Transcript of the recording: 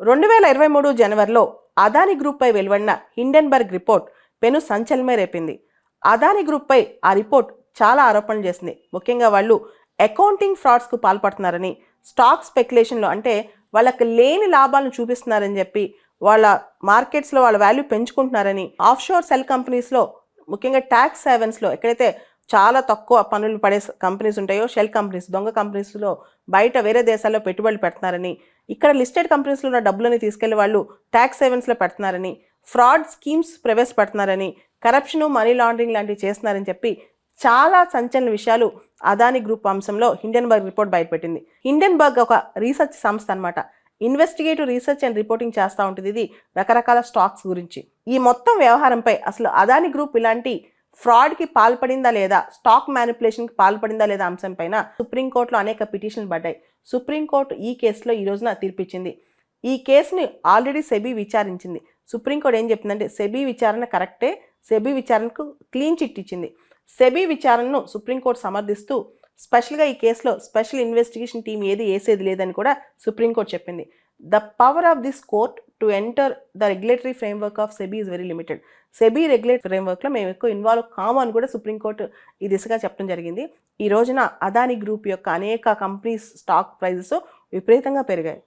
2023 జనవరిలో అదానీ గ్రూప్పై వెలువడిన Hindenburg report పెను సంచలనమే రేపింది. అదానీ గ్రూప్పై ఆ రిపోర్ట్ చాలా ఆరోపణలు చేసింది. ముఖ్యంగా వాళ్ళు అకౌంటింగ్ ఫ్రాడ్స్కు పాల్పడుతున్నారని, స్టాక్ స్పెక్యులేషన్లో అంటే వాళ్ళకి లేని లాభాలను చూపిస్తున్నారని చెప్పి, వాళ్ళ మార్కెట్స్లో వాళ్ళ వాల్యూ పెంచుకుంటున్నారని, ఆఫ్షోర్ సెల్ కంపెనీస్లో ముఖ్యంగా ట్యాక్స్ హెవెన్స్లో ఎక్కడైతే చాలా తక్కువ పన్నులు పడే కంపెనీస్ ఉంటాయో, షెల్ కంపెనీస్, దొంగ కంపెనీస్లో బయట వేరే దేశాల్లో పెట్టుబడులు పెడుతున్నారని, ఇక్కడ లిస్టెడ్ కంపెనీస్లో ఉన్న డబ్బులని తీసుకెళ్లి వాళ్ళు ట్యాక్స్ హెవెన్స్లో పెడుతున్నారని, ఫ్రాడ్ స్కీమ్స్ ప్రవేశపెడుతున్నారని, కరప్షన్, మనీ లాండరింగ్ లాంటివి చేస్తున్నారని చెప్పి చాలా సంచలన విషయాలు అదానీ గ్రూప్ అంశంలో హిండెన్బర్గ్ రిపోర్ట్ బయటపెట్టింది. హిండెన్బర్గ్ ఒక రీసెర్చ్ సంస్థ అనమాట. ఇన్వెస్టిగేటివ్ రీసెర్చ్ అండ్ రిపోర్టింగ్ చేస్తూ ఉంటుంది. ఇది రకరకాల స్టాక్స్ గురించి. ఈ మొత్తం వ్యవహారంపై అసలు అదానీ గ్రూప్ ఇలాంటి ఫ్రాడ్కి పాల్పడిందా లేదా, స్టాక్ మ్యానిపులేషన్కి పాల్పడిందా లేదా అంశంపైన సుప్రీంకోర్టులో అనేక పిటిషన్లు పడ్డాయి. సుప్రీంకోర్టు ఈ కేసులో ఈ రోజున తీర్పిచ్చింది. ఈ కేసుని ఆల్రెడీ సెబీ విచారించింది. సుప్రీంకోర్టు ఏం చెప్తుందంటే సెబీ విచారణ కరెక్టే, సెబీ విచారణకు క్లీన్ చిట్ ఇచ్చింది. సెబీ విచారణను సుప్రీంకోర్టు సమర్థిస్తూ స్పెషల్గా ఈ కేసులో స్పెషల్ ఇన్వెస్టిగేషన్ టీం వేసేది లేదని కూడా సుప్రీంకోర్టు చెప్పింది. The power of this court to enter the regulatory framework of SEBI is very limited. SEBI regulatory ఫ్రేమ్వర్క్లో మేము ఎక్కువ ఇన్వాల్వ్ కాము అని కూడా సుప్రీంకోర్టు ఈ దిశగా చెప్పడం జరిగింది. ఈ రోజున అదానీ గ్రూప్ యొక్క అనేక కంపెనీస్ స్టాక్ ప్రైజెస్ విపరీతంగా పెరిగాయి.